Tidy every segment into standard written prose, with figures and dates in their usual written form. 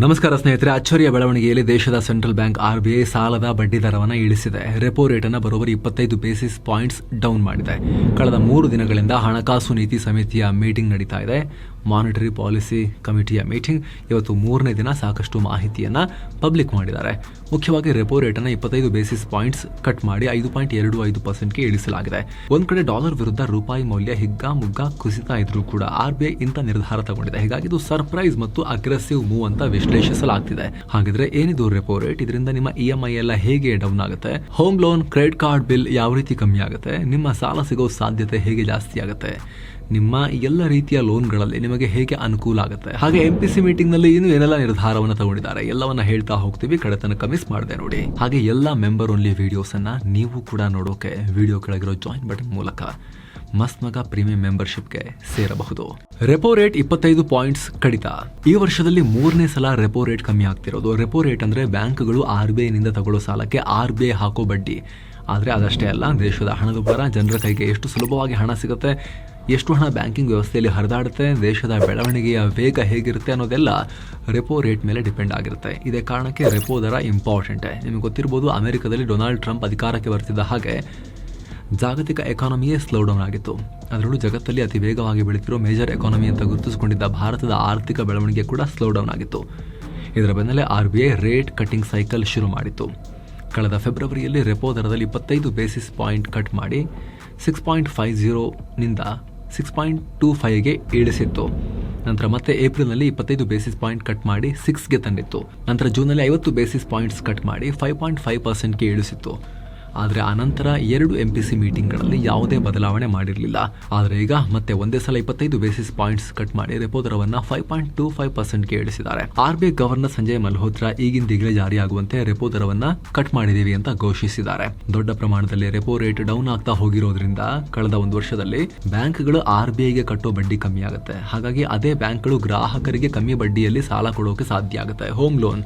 ನಮಸ್ಕಾರ ಸ್ನೇಹಿತರೆ. ಅಚ್ಚರಿಯ ಬೆಳವಣಿಗೆಯಲ್ಲಿ ದೇಶದ ಸೆಂಟ್ರಲ್ ಬ್ಯಾಂಕ್ RBI ಸಾಲದ ಬಡ್ಡಿ ದರವನ್ನು ಇಳಿಸಿದೆ. ರೆಪೋ ರೇಟ್ ಅನ್ನು ಬರೋಬ್ಬರಿ 25 ಬೇಸಿಸ್ ಪಾಯಿಂಟ್ಸ್ ಡೌನ್ ಮಾಡಿದೆ. ಕಳೆದ 3 ದಿನಗಳಿಂದ ಹಣಕಾಸು ನೀತಿ ಸಮಿತಿಯ ಮೀಟಿಂಗ್ ನಡೀತಾ ಇದೆ. ಮಾನಿಟರಿ ಪಾಲಿಸಿ ಕಮಿಟಿಯ ಮೀಟಿಂಗ್ ಇವತ್ತು 3ನೇ ದಿನ. ಸಾಕಷ್ಟು ಮಾಹಿತಿಯನ್ನು ಪಬ್ಲಿಕ್ ಮಾಡಿದ್ದಾರೆ. ಮುಖ್ಯವಾಗಿ ರೆಪೋ ರೇಟ್ ಅನ್ನು 25 ಬೇಸಿಸ್ ಪಾಯಿಂಟ್ಸ್ ಕಟ್ ಮಾಡಿ 5.25%ಗೆ ಇಳಿಸಲಾಗಿದೆ. ಒಂದ್ ಕಡೆ ಡಾಲರ್ ವಿರುದ್ಧ ರೂಪಾಯಿ ಮೌಲ್ಯ ಹಿಗ್ಗಾಮುಗ್ಗಾ ಕುಸಿತಾ ಇದ್ರೂ ಕೂಡ RBI ಇಂಥ ನಿರ್ಧಾರ ತಗೊಂಡಿದೆ. ಹೀಗಾಗಿ ಇದು ಸರ್ಪ್ರೈಸ್ ಮತ್ತು ಅಗ್ರೆಸಿವ್ ಮೂವ್ ಅಂತ ವಿಶ್ಲೇಷಿಸಲಾಗ್ತಿದೆ. ಹಾಗಿದ್ರೆ ಏನಿದು ರೆಪೋ ರೇಟ್? ಇದರಿಂದ ನಿಮ್ಮ EMI ಎಲ್ಲ ಹೇಗೆ ಡೌನ್ ಆಗುತ್ತೆ? Home loan, credit card bill ಯಾವ ರೀತಿ ಕಮ್ಮಿ ಆಗುತ್ತೆ? ನಿಮ್ಮ ಸಾಲ ಸಿಗೋ ಸಾಧ್ಯತೆ ಹೇಗೆ ಜಾಸ್ತಿ ಆಗುತ್ತೆ? ನಿಮ್ಮ ಎಲ್ಲ ರೀತಿಯ ಲೋನ್ಗಳಲ್ಲಿ ನಿಮಗೆ ಹೇಗೆ ಅನುಕೂಲ ಆಗುತ್ತೆ? ಹಾಗೆ MPC ಮೀಟಿಂಗ್ ನಲ್ಲಿ ಇನ್ನು ಏನೆಲ್ಲ ನಿರ್ಧಾರವನ್ನು ತಗೊಂಡಿದ್ದಾರೆ ಎಲ್ಲವನ್ನ ಹೇಳ್ತಾ ಹೋಗ್ತೀವಿ. ಕಡೆ ತನಕ ಮಿಸ್ ಮಾಡದೆ ನೋಡಿ. ಹಾಗೆ ಎಲ್ಲ ಮೆಂಬರ್ ಓನ್ಲಿ ವಿಡಿಯೋಸ್ ಅನ್ನ ನೀವು ಕೂಡ ನೋಡೋಕೆ ವಿಡಿಯೋ ಕೆಳಗಿರೋ ಜಾಯಿನ್ ಬಟನ್ ಮೂಲಕ ಮಸ್ತ್ ಮಗ ಪ್ರೀಮಿಯಂ ಮೆಂಬರ್ಶಿಪ್ಗೆ ಸೇರಬಹುದು. ರೆಪೋ ರೇಟ್ 25 ಪಾಯಿಂಟ್ಸ್ ಕಡಿತ. ಈ ವರ್ಷದಲ್ಲಿ 3ನೇ ಸಲ ರೆಪೋ ರೇಟ್ ಕಮ್ಮಿ ಆಗ್ತಿರೋದು. ರೆಪೋ ರೇಟ್ ಅಂದ್ರೆ ಬ್ಯಾಂಕ್ಗಳು RBI ನಿಂದ ತಗೊಳ್ಳೋ ಸಾಲಕ್ಕೆ RBI ಹಾಕೋ ಬಡ್ಡಿ. ಆದರೆ ಅದಷ್ಟೇ ಅಲ್ಲ, ದೇಶದ ಹಣದುಬ್ಬರ, ಜನರ ಕೈಗೆ ಎಷ್ಟು ಸುಲಭವಾಗಿ ಹಣ ಸಿಗುತ್ತೆ, ಎಷ್ಟು ಹಣ ಬ್ಯಾಂಕಿಂಗ್ ವ್ಯವಸ್ಥೆಯಲ್ಲಿ ಹರಿದಾಡುತ್ತೆ, ದೇಶದ ಬೆಳವಣಿಗೆಯ ವೇಗ ಹೇಗಿರುತ್ತೆ ಅನ್ನೋದೆಲ್ಲ ರೆಪೋ ರೇಟ್ ಮೇಲೆ ಡಿಪೆಂಡ್ ಆಗಿರುತ್ತೆ. ಇದೇ ಕಾರಣಕ್ಕೆ ರೆಪೋ ದರ ಇಂಪಾರ್ಟೆಂಟ್. ನಿಮಗೆ ಗೊತ್ತಿರ್ಬೋದು, ಅಮೆರಿಕದಲ್ಲಿ ಡೊನಾಲ್ಡ್ ಟ್ರಂಪ್ ಅಧಿಕಾರಕ್ಕೆ ಬರ್ತಿದ್ದ ಹಾಗೆ ಜಾಗತಿಕ ಎಕಾನಮಿಯೇ ಸ್ಲೋ ಡೌನ್ ಆಗಿತ್ತು. ಅದರಲ್ಲೂ ಜಗತ್ತಲ್ಲಿ ಅತಿ ವೇಗವಾಗಿ ಬೆಳೀತಿರೋ ಮೇಜರ್ ಎಕಾನಮಿ ಅಂತ ಗುರುತಿಸಿಕೊಂಡಿದ್ದ ಭಾರತದ ಆರ್ಥಿಕ ಬೆಳವಣಿಗೆ ಕೂಡ ಸ್ಲೋ ಡೌನ್ ಆಗಿತ್ತು. ಇದರ ಬೆನ್ನಲ್ಲೇ RBI ರೇಟ್ ಕಟ್ಟಿಂಗ್ ಸೈಕಲ್ ಶುರು ಮಾಡಿತ್ತು. ಕಳೆದ ಫೆಬ್ರವರಿಯಲ್ಲಿ ರೆಪೋ ದರದಲ್ಲಿ 25 ಬೇಸಿಸ್ ಪಾಯಿಂಟ್ ಕಟ್ ಮಾಡಿ 6.50 ನಿಂದ 6.25ಗೆ ಇಳಿಸಿತ್ತು. ನಂತರ ಮತ್ತೆ ಏಪ್ರಿಲ್ನಲ್ಲಿ 25 ಬೇಸಿಸ್ ಪಾಯಿಂಟ್ ಕಟ್ ಮಾಡಿ 6ಗೆ ತಂದಿತ್ತು. ನಂತರ ಜೂನ್ನಲ್ಲಿ 50 ಬೇಸಿಸ್ ಪಾಯಿಂಟ್ಸ್ ಕಟ್ ಮಾಡಿ 5.5%ಗೆ ಇಳಿಸಿತ್ತು. ಆದರೆ ಆನಂತರ 2 MPC ಮೀಟಿಂಗ್ಗಳಲ್ಲಿ ಯಾವುದೇ ಬದಲಾವಣೆ ಮಾಡಿರಲಿಲ್ಲ. ಆದರೆ ಈಗ ಮತ್ತೆ ಒಂದೇ ಸಲ 25 ಬೇಸಿಸ್ ಪಾಯಿಂಟ್ಸ್ ಕಟ್ ಮಾಡಿ ರೆಪೋ ದರವನ್ನು 5.25%ಗೆ ಇಳಿಸಿದ್ದಾರೆ. RBI ಗವರ್ನರ್ ಸಂಜಯ್ ಮಲ್ಹೋತ್ರಾ ಈಗಿಂದೀಗಲೇ ಜಾರಿಯಾಗುವಂತೆ ರೆಪೋ ದರವನ್ನು ಕಟ್ ಮಾಡಿದ್ದೀವಿ ಅಂತ ಘೋಷಿಸಿದ್ದಾರೆ. ದೊಡ್ಡ ಪ್ರಮಾಣದಲ್ಲಿ ರೆಪೋ ರೇಟ್ ಡೌನ್ ಆಗ್ತಾ ಹೋಗಿರೋದ್ರಿಂದ ಕಳೆದ ಒಂದು ವರ್ಷದಲ್ಲಿ ಬ್ಯಾಂಕ್ಗಳು RBIಗೆ ಕಟ್ಟೋ ಬಡ್ಡಿ ಕಮ್ಮಿ ಆಗುತ್ತೆ. ಹಾಗಾಗಿ ಅದೇ ಬ್ಯಾಂಕ್ಗಳು ಗ್ರಾಹಕರಿಗೆ ಕಮ್ಮಿ ಬಡ್ಡಿಯಲ್ಲಿ ಸಾಲ ಕೊಡೋಕೆ ಸಾಧ್ಯ ಆಗುತ್ತೆ. Home loan,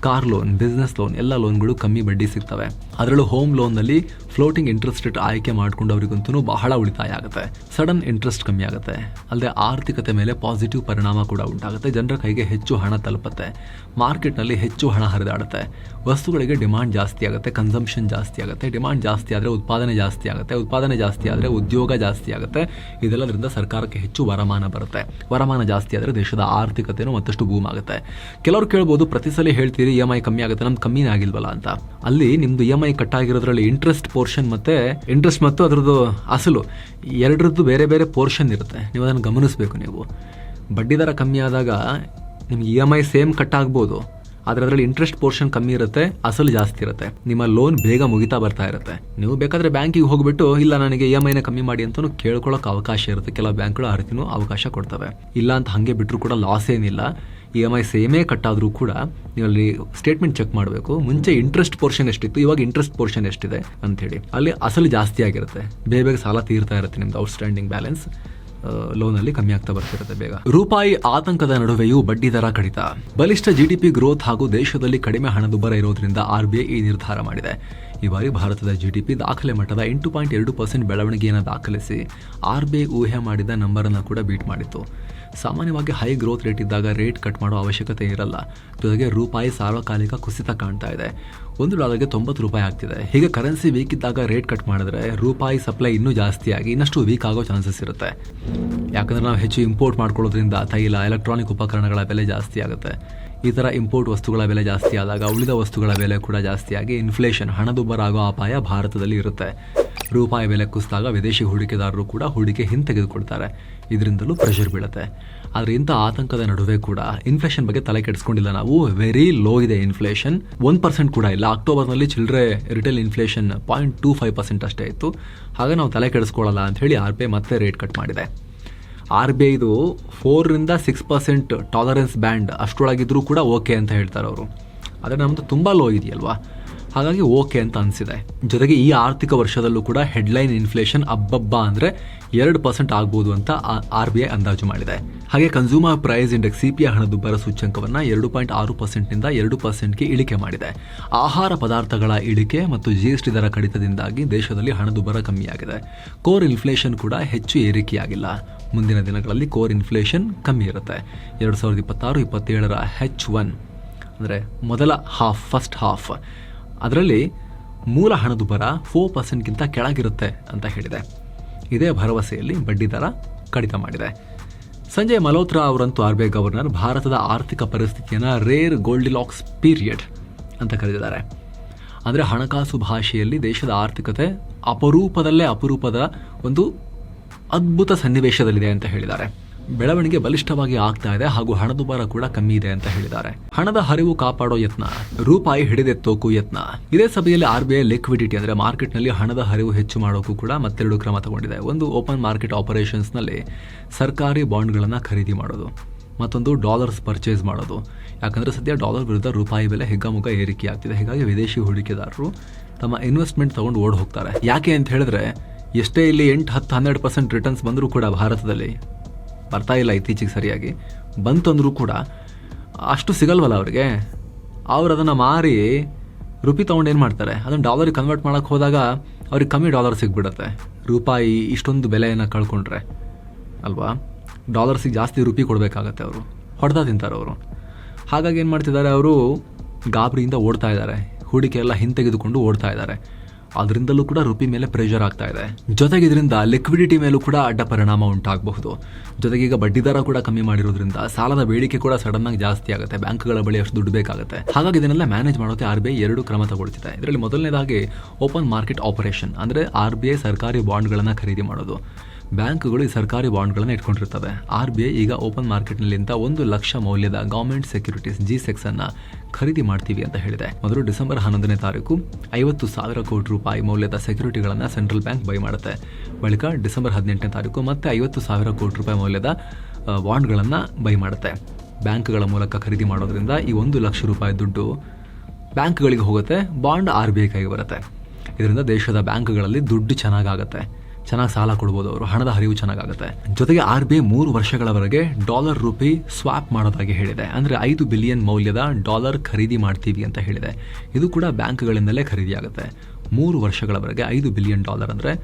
car loan, business loan ಎಲ್ಲ ಲೋನ್ಗಳು ಕಮ್ಮಿ ಬಡ್ಡಿ ಸಿಗ್ತವೆ. ಅದರಲ್ಲೂ ಹೋಮ್ ಲೋನ್ ನಲ್ಲಿ ಫ್ಲೋಟಿಂಗ್ ಇಂಟ್ರೆಸ್ಟ್ ರೇಟ್ ಆಯ್ಕೆ ಮಾಡಿಕೊಂಡವರಿಗಂತೂ ಬಹಳ ಉಳಿತಾಯ ಆಗುತ್ತೆ. ಸಡನ್ ಇಂಟ್ರೆಸ್ಟ್ ಕಮ್ಮಿ ಆಗುತ್ತೆ. ಅಲ್ಲದೆ ಆರ್ಥಿಕತೆ ಮೇಲೆ ಪಾಸಿಟಿವ್ ಪರಿಣಾಮ ಕೂಡ ಉಂಟಾಗುತ್ತೆ. ಜನರ ಕೈಗೆ ಹೆಚ್ಚು ಹಣ ತಲುಪುತ್ತೆ. ಮಾರ್ಕೆಟ್ನಲ್ಲಿ ಹೆಚ್ಚು ಹಣ ಹರಿದಾಡುತ್ತೆ. ವಸ್ತುಗಳಿಗೆ ಡಿಮಾಂಡ್ ಜಾಸ್ತಿ ಆಗುತ್ತೆ, ಕನ್ಸಂಪ್ಷನ್ ಜಾಸ್ತಿ ಆಗುತ್ತೆ. ಡಿಮಾಂಡ್ ಜಾಸ್ತಿ ಆದರೆ ಉತ್ಪಾದನೆ ಜಾಸ್ತಿ ಆಗುತ್ತೆ. ಉತ್ಪಾದನೆ ಜಾಸ್ತಿ ಆದರೆ ಉದ್ಯೋಗ ಜಾಸ್ತಿ ಆಗುತ್ತೆ. ಇದೆಲ್ಲದರಿಂದ ಸರ್ಕಾರಕ್ಕೆ ಹೆಚ್ಚು ವರಮಾನ ಬರುತ್ತೆ. ವರಮಾನ ಜಾಸ್ತಿ ಆದರೆ ದೇಶದ ಆರ್ಥಿಕತೆನೂ ಮತ್ತಷ್ಟು ಬೂಮ್ ಆಗುತ್ತೆ. ಕೆಲವರು ಕೇಳ್ಬೋದು, ಪ್ರತಿ ಸಲ ಹೇಳ್ತೀರಿ EMI ಕಮ್ಮಿ ಆಗುತ್ತೆ, ನಮ್ದು ಕಮ್ಮಿನೇ ಆಗಿಲ್ವಲ್ಲ ಅಂತ. ಅಲ್ಲಿ ನಿಮ್ದು EMI ಕಟ್ ಆಗಿರೋದ್ರಲ್ಲಿ ಇಂಟ್ರೆಸ್ಟ್ ಪೋರ್ಷನ್ ಮತ್ತೆ ಇಂಟ್ರೆಸ್ಟ್ ಮತ್ತು ಅದರದ್ದು ಅಸಲು ಎರಡರದ್ದು ಬೇರೆ ಬೇರೆ ಪೋರ್ಷನ್ ಇರುತ್ತೆ. ನೀವು ಅದನ್ನು ಗಮನಿಸಬೇಕು. ನೀವು ಬಡ್ಡಿ ದರ ಕಮ್ಮಿ ಆದಾಗ ನಿಮ್ಗೆ EMI ಸೇಮ್ ಕಟ್ ಆಗ್ಬೋದು, ಆದರೆ ಅದರಲ್ಲಿ ಇಂಟ್ರೆಸ್ಟ್ ಪೋರ್ಷನ್ ಕಮ್ಮಿ ಇರುತ್ತೆ, ಅಸಲು ಜಾಸ್ತಿ ಇರುತ್ತೆ. ನಿಮ್ಮ ಲೋನ್ ಬೇಗ ಮುಗಿತಾ ಬರ್ತಾ ಇರುತ್ತೆ. ನೀವು ಬೇಕಾದರೆ ಬ್ಯಾಂಕಿಗೆ ಹೋಗ್ಬಿಟ್ಟು ಇಲ್ಲ ನನಗೆ EMIನ ಕಮ್ಮಿ ಮಾಡಿ ಅಂತಲೂ ಕೇಳ್ಕೊಳ್ಳೋಕೆ ಅವಕಾಶ ಇರುತ್ತೆ. ಕೆಲವು ಬ್ಯಾಂಕ್ಗಳು ಆ ರೀತಿನೂ ಅವಕಾಶ ಕೊಡ್ತವೆ. ಇಲ್ಲ ಅಂತ ಹಾಗೆ ಬಿಟ್ಟರು ಕೂಡ ಲಾಸ್ ಏನಿಲ್ಲ. EMI ಸೇಮೇ ಕಟ್ ಆದರೂ ಕೂಡ ನೀವು ಅಲ್ಲಿ ಸ್ಟೇಟ್ಮೆಂಟ್ ಚೆಕ್ ಮಾಡಬೇಕು. ಮುಂಚೆ ಇಂಟ್ರೆಸ್ಟ್ ಪೋರ್ಷನ್ ಎಷ್ಟಿತ್ತು, ಇವಾಗ ಇಂಟ್ರೆಸ್ಟ್ ಪೋರ್ಷನ್ ಎಷ್ಟಿದೆ ಅಂಥೇಳಿ. ಅಲ್ಲಿ ಅಸಲು ಜಾಸ್ತಿ ಆಗಿರುತ್ತೆ. ಬೇಗ ಸಾಲ ತೀರ್ತಾ ಇರುತ್ತೆ. ನಿಮ್ದು ಔಟ್ಸ್ಟ್ಯಾಂಡಿಂಗ್ ಬ್ಯಾಲೆನ್ಸ್ ಲೋನಲ್ಲಿ ಕಮ್ಮಿ ಆಗ್ತಾ ಬರ್ತಿರುತ್ತೆ ಬೇಗ. ರೂಪಾಯಿ ಆತಂಕದ ನಡುವೆಯೂ ಬಡ್ಡಿ ದರ ಕಡಿತ. ಬಲಿಷ್ಠ GDP ಗ್ರೋತ್ ಹಾಗೂ ದೇಶದಲ್ಲಿ ಕಡಿಮೆ ಹಣದುಬ್ಬರ ಇರೋದ್ರಿಂದ RBI ಈ ನಿರ್ಧಾರ ಮಾಡಿದೆ. ಈ ಬಾರಿ ಭಾರತದ GDP ದಾಖಲೆ ಮಟ್ಟದ 8.2% ಬೆಳವಣಿಗೆಯನ್ನು ದಾಖಲಿಸಿ RBI ಊಹೆ ಮಾಡಿದ ನಂಬರನ್ನು ಕೂಡ ಬೀಟ್ ಮಾಡಿತ್ತು. ಸಾಮಾನ್ಯವಾಗಿ ಹೈ ಗ್ರೋತ್ ರೇಟ್ ಇದ್ದಾಗ ರೇಟ್ ಕಟ್ ಮಾಡೋ ಅವಶ್ಯಕತೆ ಇರಲ್ಲ. ಜೊತೆಗೆ ರೂಪಾಯಿ ಸಾರ್ವಕಾಲಿಕ ಕುಸಿತ ಕಾಣ್ತಾ ಇದೆ. $1ಗೆ 90 ರೂಪಾಯಿ ಆಗ್ತಿದೆ. ಹೀಗೆ ಕರೆನ್ಸಿ ವೀಕ್ ಇದ್ದಾಗ ರೇಟ್ ಕಟ್ ಮಾಡಿದ್ರೆ ರೂಪಾಯಿ ಸಪ್ಲೈ ಇನ್ನೂ ಜಾಸ್ತಿ ಆಗಿ ಇನ್ನಷ್ಟು ವೀಕ್ ಆಗೋ ಚಾನ್ಸಸ್ ಇರುತ್ತೆ. ಯಾಕಂದರೆ ನಾವು ಹೆಚ್ಚು ಇಂಪೋರ್ಟ್ ಮಾಡ್ಕೊಳ್ಳೋದ್ರಿಂದ ತೈಲ, ಎಲೆಕ್ಟ್ರಾನಿಕ್ ಉಪಕರಣಗಳ ಬೆಲೆ ಜಾಸ್ತಿ ಆಗುತ್ತೆ. ಈ ಥರ ಇಂಪೋರ್ಟ್ ವಸ್ತುಗಳ ಬೆಲೆ ಜಾಸ್ತಿ ಆದಾಗ ಉಳಿದ ವಸ್ತುಗಳ ಬೆಲೆ ಕೂಡ ಜಾಸ್ತಿಯಾಗಿ ಇನ್ಫ್ಲೇಷನ್, ಹಣದುಬ್ಬರ ಆಗೋ ಅಪಾಯ ಭಾರತದಲ್ಲಿ ಇರುತ್ತೆ. ರೂಪಾಯಿ ಬೆಲೆ ಕುಸಿದಾಗ ವಿದೇಶಿ ಹೂಡಿಕೆದಾರರು ಕೂಡ ಹೂಡಿಕೆ ಹಿಂತೆಗೆದುಕೊಳ್ತಾರೆ. ಇದರಿಂದಲೂ ಪ್ರೆಷರ್ ಬೀಳುತ್ತೆ. ಆದರೆ ಇಂಥ ಆತಂಕದ ನಡುವೆ ಕೂಡ ಇನ್ಫ್ಲೇಷನ್ ಬಗ್ಗೆ ತಲೆ ಕೆಡಿಸ್ಕೊಂಡಿಲ್ಲ ನಾವು. ವೆರಿ ಲೋ ಇದೆ ಇನ್ಫ್ಲೇಷನ್. 1% ಕೂಡ ಇಲ್ಲ. ಅಕ್ಟೋಬರ್ನಲ್ಲಿ ಚಿಲ್ಲರೆ ರಿಟೇಲ್ ಇನ್ಫ್ಲೇಷನ್ 0.25% ಅಷ್ಟೇ ಇತ್ತು. ಹಾಗೆ ನಾವು ತಲೆ ಕೆಡಿಸ್ಕೊಳ್ಳಲ್ಲ ಅಂತ ಹೇಳಿ RBI ಮತ್ತೆ ರೇಟ್ ಕಟ್ ಮಾಡಿದೆ. RBI ಇದು 4ರಿಂದ 6% ಟಾಲರೆನ್ಸ್ ಬ್ಯಾಂಡ್ ಅಷ್ಟರೊಳಗಿದ್ರೂ ಕೂಡ ಓಕೆ ಅಂತ ಹೇಳ್ತಾರೆ ಅವರು. ಆದರೆ ನಮ್ಮದು ತುಂಬ ಲೋ ಇದೆಯಲ್ವಾ, ಹಾಗಾಗಿ ಓಕೆ ಅಂತ ಅನಿಸಿದೆ. ಜೊತೆಗೆ ಈ ಆರ್ಥಿಕ ವರ್ಷದಲ್ಲೂ ಕೂಡ ಹೆಡ್ಲೈನ್ ಇನ್ಫ್ಲೇಷನ್ ಅಬ್ಬಬ್ಬ ಅಂದರೆ 2% ಆಗ್ಬೋದು ಅಂತ RBI ಅಂದಾಜು ಮಾಡಿದೆ. ಹಾಗೆ ಕನ್ಸ್ಯೂಮರ್ ಪ್ರೈಸ್ ಇಂಡೆಕ್ಸ್ CPI ಹಣದುಬ್ಬರ ಸೂಚ್ಯಂಕವನ್ನು 2.6%ನಿಂದ 2%ಗೆ ಇಳಿಕೆ ಮಾಡಿದೆ. ಆಹಾರ ಪದಾರ್ಥಗಳ ಇಳಿಕೆ ಮತ್ತು GST ದರ ಕಡಿತದಿಂದಾಗಿ ದೇಶದಲ್ಲಿ ಹಣದುಬ್ಬರ ಕಮ್ಮಿಯಾಗಿದೆ. ಕೋರ್ ಇನ್ಫ್ಲೇಷನ್ ಕೂಡ ಹೆಚ್ಚು ಏರಿಕೆಯಾಗಿಲ್ಲ. ಮುಂದಿನ ದಿನಗಳಲ್ಲಿ ಕೋರ್ ಇನ್ಫ್ಲೇಷನ್ ಕಮ್ಮಿ ಇರುತ್ತೆ. 2026-27ರ H1 ಅಂದರೆ ಮೊದಲ ಫಸ್ಟ್ ಹಾಫ್ ಅದರಲ್ಲಿ ಮೂಲ ಹಣದುಬ್ಬರ 4%ಗಿಂತ ಕೆಳಗಿರುತ್ತೆ ಅಂತ ಹೇಳಿದೆ. ಇದೇ ಭರವಸೆಯಲ್ಲಿ ಬಡ್ಡಿ ದರ ಕಡಿತ ಮಾಡಿದೆ. ಸಂಜಯ್ ಮಲ್ಹೋತ್ರಾ ಅವರಂತೂ RBI ಗವರ್ನರ್ ಭಾರತದ ಆರ್ಥಿಕ ಪರಿಸ್ಥಿತಿಯನ್ನು ರೇರ್ ಗೋಲ್ಡಿಲಾಕ್ಸ್ ಪೀರಿಯಡ್ ಅಂತ ಕರೆದಿದ್ದಾರೆ. ಅಂದರೆ ಹಣಕಾಸು ಭಾಷೆಯಲ್ಲಿ ದೇಶದ ಆರ್ಥಿಕತೆ ಅಪರೂಪದ ಒಂದು ಅದ್ಭುತ ಸನ್ನಿವೇಶದಲ್ಲಿದೆ ಅಂತ ಹೇಳಿದ್ದಾರೆ. ಬೆಳವಣಿಗೆ ಬಲಿಷ್ಠವಾಗಿ ಆಗ್ತಾ ಇದೆ ಹಾಗೂ ಹಣದುಬ್ಬರ ಕೂಡ ಕಮ್ಮಿ ಇದೆ ಅಂತ ಹೇಳಿದ್ದಾರೆ. ಹಣದ ಹರಿವು ಕಾಪಾಡೋ ಯತ್ನ, ರೂಪಾಯಿ ಹಿಡಿದೆತ್ತೋಕು ಯತ್ನ. ಇದೇ ಸಭೆಯಲ್ಲಿ RBI ಲಿಕ್ವಿಡಿಟಿ ಅಂದರೆ ಮಾರ್ಕೆಟ್ನಲ್ಲಿ ಹಣದ ಹರಿವು ಹೆಚ್ಚು ಮಾಡೋಕ್ಕೂ ಕೂಡ ಮತ್ತೆರಡು ಕ್ರಮ ತಗೊಂಡಿದೆ. ಒಂದು ಓಪನ್ ಮಾರ್ಕೆಟ್ ಆಪರೇಷನ್ಸ್ನಲ್ಲಿ ಸರ್ಕಾರಿ ಬಾಂಡ್ಗಳನ್ನು ಖರೀದಿ ಮಾಡೋದು, ಮತ್ತೊಂದು ಡಾಲರ್ಸ್ ಪರ್ಚೇಸ್ ಮಾಡೋದು. ಯಾಕಂದರೆ ಸದ್ಯ ಡಾಲರ್ ವಿರುದ್ಧ ರೂಪಾಯಿ ಬೆಲೆ ಹಿಗ್ಗಾಮುಗ್ಗ ಏರಿಕೆ ಆಗ್ತಿದೆ. ಹೀಗಾಗಿ ವಿದೇಶಿ ಹೂಡಿಕೆದಾರರು ತಮ್ಮ ಇನ್ವೆಸ್ಟ್ಮೆಂಟ್ ತಗೊಂಡು ಓಡ್ ಹೋಗ್ತಾರೆ. ಯಾಕೆ ಅಂತ ಹೇಳಿದ್ರೆ ಎಷ್ಟೇ ಇಲ್ಲಿ 8-10-12% ರಿಟರ್ನ್ಸ್ ಬಂದರೂ ಕೂಡ ಭಾರತದಲ್ಲಿ ಬರ್ತಾ ಇಲ್ಲ ಇತ್ತೀಚೆಗೆ ಸರಿಯಾಗಿ. ಬಂತಂದರೂ ಕೂಡ ಅಷ್ಟು ಸಿಗಲ್ವಲ್ಲ ಅವರಿಗೆ. ಅವ್ರು ಅದನ್ನು ಮಾರಿ ರುಪಿ ತೊಗೊಂಡು ಏನು ಮಾಡ್ತಾರೆ, ಅದನ್ನು ಡಾಲರಿಗೆ ಕನ್ವರ್ಟ್ ಮಾಡೋಕ್ಕೆ ಹೋದಾಗ ಅವ್ರಿಗೆ ಕಮ್ಮಿ ಡಾಲರ್ ಸಿಗ್ಬಿಡುತ್ತೆ. ರೂಪಾಯಿ ಇಷ್ಟೊಂದು ಬೆಲೆಯನ್ನು ಕಳ್ಕೊಂಡ್ರೆ ಅಲ್ವಾ, ಡಾಲರ್ಸಿಗೆ ಜಾಸ್ತಿ ರುಪಿ ಕೊಡಬೇಕಾಗತ್ತೆ. ಅವರು ಹೊಡೆದ ತಿಂತಾರೆ ಅವರು. ಹಾಗಾಗಿ ಏನು ಮಾಡ್ತಿದ್ದಾರೆ, ಅವರು ಗಾಬರಿಯಿಂದ ಓಡ್ತಾ ಇದ್ದಾರೆ, ಹೂಡಿಕೆ ಎಲ್ಲ ಹಿಂತೆಗೆದುಕೊಂಡು ಓಡ್ತಾ ಇದ್ದಾರೆ. ಅದರಿಂದಲೂ ಕೂಡ ರುಪಿ ಮೇಲೆ ಪ್ರೆಷರ್ ಆಗ್ತಾ ಇದೆ. ಜೊತೆಗೆ ಇದರಿಂದ ಲಿಕ್ವಿಡಿಟಿ ಮೇಲೂ ಕೂಡ ಅಡ್ಡ ಪರಿಣಾಮ ಉಂಟಾಗಬಹುದು. ಜೊತೆಗೆ ಈಗ ಬಡ್ಡಿ ದರ ಕೂಡ ಕಮ್ಮಿ ಮಾಡಿರೋದ್ರಿಂದ ಸಾಲದ ಬೇಡಿಕೆ ಕೂಡ ಸಡನ್ ಆಗಿ ಜಾಸ್ತಿ ಆಗುತ್ತೆ. ಬ್ಯಾಂಕ್ಗಳ ಬಳಿ ಅಷ್ಟು ದುಡ್ಡು ಬೇಕಾಗುತ್ತೆ. ಹಾಗಾಗಿ ಇದನ್ನೆಲ್ಲ ಮ್ಯಾನೇಜ್ ಮಾಡೋಕೆ RBI 2 ಕ್ರಮ ತಗೊಳ್ತಿದೆ. ಇದರಲ್ಲಿ ಮೊದಲನೇದಾಗಿ ಓಪನ್ ಮಾರ್ಕೆಟ್ ಆಪರೇಷನ್ ಅಂದರೆ RBI ಸರ್ಕಾರಿ ಬಾಂಡ್ಗಳನ್ನು ಖರೀದಿ ಮಾಡೋದು. ಬ್ಯಾಂಕ್ಗಳು ಈ ಸರ್ಕಾರಿ ಬಾಂಡ್ಗಳನ್ನು ಇಟ್ಕೊಂಡಿರ್ತವೆ. RBI ಈಗ ಓಪನ್ ಮಾರ್ಕೆಟ್ನಲ್ಲಿಂದ 1 ಲಕ್ಷ ಮೌಲ್ಯದ ಗವರ್ಮೆಂಟ್ ಸೆಕ್ಯೂರಿಟೀಸ್ G-Secs ಅನ್ನ ಖರೀದಿ ಮಾಡ್ತೀವಿ ಅಂತ ಹೇಳಿದೆ. ಮೊದಲು ಡಿಸೆಂಬರ್ 11ನೇ ತಾರೀಕು 50,000 ಕೋಟಿ ರೂಪಾಯಿ ಮೌಲ್ಯದ ಸೆಕ್ಯೂರಿಟಿಗಳನ್ನು ಸೆಂಟ್ರಲ್ ಬ್ಯಾಂಕ್ ಬೈ ಮಾಡುತ್ತೆ. ಬಳಿಕ ಡಿಸೆಂಬರ್ 18ನೇ ತಾರೀಕು ಮತ್ತೆ 50,000 ಕೋಟಿ ರೂಪಾಯಿ ಮೌಲ್ಯದ ಬಾಂಡ್ಗಳನ್ನು ಬೈ ಮಾಡುತ್ತೆ. ಬ್ಯಾಂಕ್ಗಳ ಮೂಲಕ ಖರೀದಿ ಮಾಡೋದ್ರಿಂದ ಈ 1 ಲಕ್ಷ ರೂಪಾಯಿ ದುಡ್ಡು ಬ್ಯಾಂಕ್ಗಳಿಗೆ ಹೋಗುತ್ತೆ, ಬಾಂಡ್ RBI ಕೈಗೆ ಬರುತ್ತೆ. ಇದರಿಂದ ದೇಶದ ಬ್ಯಾಂಕ್ಗಳಲ್ಲಿ ದುಡ್ಡು ಚೆನ್ನಾಗಾಗುತ್ತೆ, ಚೆನ್ನಾಗಿ ಸಾಲ ಕೊಡ್ಬೋದು ಅವರು, ಹಣದ ಹರಿವು ಚೆನ್ನಾಗುತ್ತೆ. ಜೊತೆಗೆ RBI 3 ವರ್ಷಗಳವರೆಗೆ ಡಾಲರ್ ರೂಪಿ ಸ್ವಾಪ್ ಮಾಡೋದಾಗಿ ಹೇಳಿದೆ. ಅಂದರೆ 5 ಬಿಲಿಯನ್ ಮೌಲ್ಯದ ಡಾಲರ್ ಖರೀದಿ ಮಾಡ್ತೀವಿ ಅಂತ ಹೇಳಿದೆ. ಇದು ಕೂಡ ಬ್ಯಾಂಕ್ಗಳಿಂದಲೇ ಖರೀದಿ ಆಗುತ್ತೆ. 3 ವರ್ಷಗಳವರೆಗೆ 5 ಬಿಲಿಯನ್ ಡಾಲರ್ ಅಂದರೆ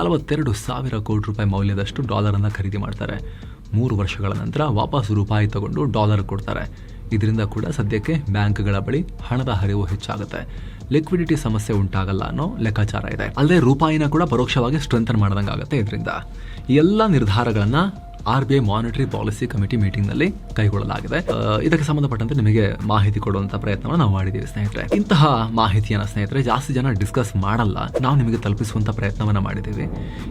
42,000 ಕೋಟಿ ರೂಪಾಯಿ ಮೌಲ್ಯದಷ್ಟು ಡಾಲರನ್ನು ಖರೀದಿ ಮಾಡ್ತಾರೆ. 3 ವರ್ಷಗಳ ನಂತರ ವಾಪಸ್ ರೂಪಾಯಿ ತಗೊಂಡು ಡಾಲರ್ ಕೊಡ್ತಾರೆ. ಇದರಿಂದ ಕೂಡ ಸದ್ಯಕ್ಕೆ ಬ್ಯಾಂಕ್ಗಳ ಬಳಿ ಹಣದ ಹರಿವು ಹೆಚ್ಚಾಗುತ್ತೆ, ಲಿಕ್ವಿಡಿಟಿ ಸಮಸ್ಯೆ ಉಂಟಾಗಲ್ಲ ಅನ್ನೋ ಲೆಕ್ಕಾಚಾರ ಇದೆ. ಅಲ್ಲದೆ ರೂಪಾಯಿನ ಕೂಡ ಪರೋಕ್ಷವಾಗಿ ಸ್ಟ್ರೆಂಥನ್ ಮಾಡ್ದಂಗೆ ಆಗುತ್ತೆ. ಇದರಿಂದ ಈ ಎಲ್ಲ ನಿರ್ಧಾರಗಳನ್ನು RBI ಮಾನಿಟರಿ ಪಾಲಿಸಿ ಕಮಿಟಿ ಮೀಟಿಂಗ್ನಲ್ಲಿ ಕೈಗೊಳ್ಳಲಾಗಿದೆ. ಇದಕ್ಕೆ ಸಂಬಂಧಪಟ್ಟಂತೆ ನಿಮಗೆ ಮಾಹಿತಿ ಕೊಡುವಂಥ ಪ್ರಯತ್ನವನ್ನು ನಾವು ಮಾಡಿದ್ದೀವಿ ಸ್ನೇಹಿತರೆ. ಇಂತಹ ಮಾಹಿತಿಯನ್ನು ಸ್ನೇಹಿತರೆ ಜಾಸ್ತಿ ಜನ ಡಿಸ್ಕಸ್ ಮಾಡಲ್ಲ, ನಾವು ನಿಮಗೆ ತಲುಪಿಸುವಂಥ ಪ್ರಯತ್ನವನ್ನು ಮಾಡಿದ್ದೀವಿ.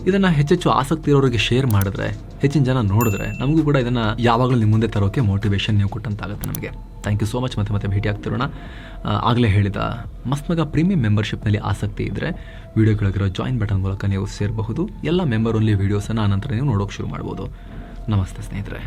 ಇದನ್ನು ಹೆಚ್ಚೆಚ್ಚು ಆಸಕ್ತಿ ಇರೋರಿಗೆ ಶೇರ್ ಮಾಡಿದ್ರೆ, ಹೆಚ್ಚಿನ ಜನ ನೋಡಿದ್ರೆ ನಮಗೂ ಕೂಡ ಇದನ್ನು ಯಾವಾಗಲೂ ನಿಮ್ಮ ಮುಂದೆ ತರೋಕೆ ಮೋಟಿವೇಶನ್ ನೀವು ಕೊಟ್ಟಂತಾಗುತ್ತೆ ನಮಗೆ. Thank you so much. ಮತ್ತೆ ಭೇಟಿ ಆಗ್ತಿರೋಣ. ಆಗಲೇ ಹೇಳಿದ ಮಸ್ತ್ಮಗ ಪ್ರೀಮಿಯಂ ಮೆಂಬರ್ಶಿಪ್ನಲ್ಲಿ ಆಸಕ್ತಿ ಇದ್ದರೆ ವಿಡಿಯೋ ಕೆಳಗಿರೋ ಜಾಯಿನ್ ಬಟನ್ ಮೂಲಕ ನೀವು ಸೇರಬಹುದು. ಎಲ್ಲ ಮೆಂಬರ್ ಓನ್ಲಿ ವೀಡಿಯೋಸನ್ನು ಆನಂತರ ನೀವು ನೋಡೋಕೆ ಶುರು ಮಾಡ್ಬೋದು. ನಮಸ್ತೆ ಸ್ನೇಹಿತರೆ.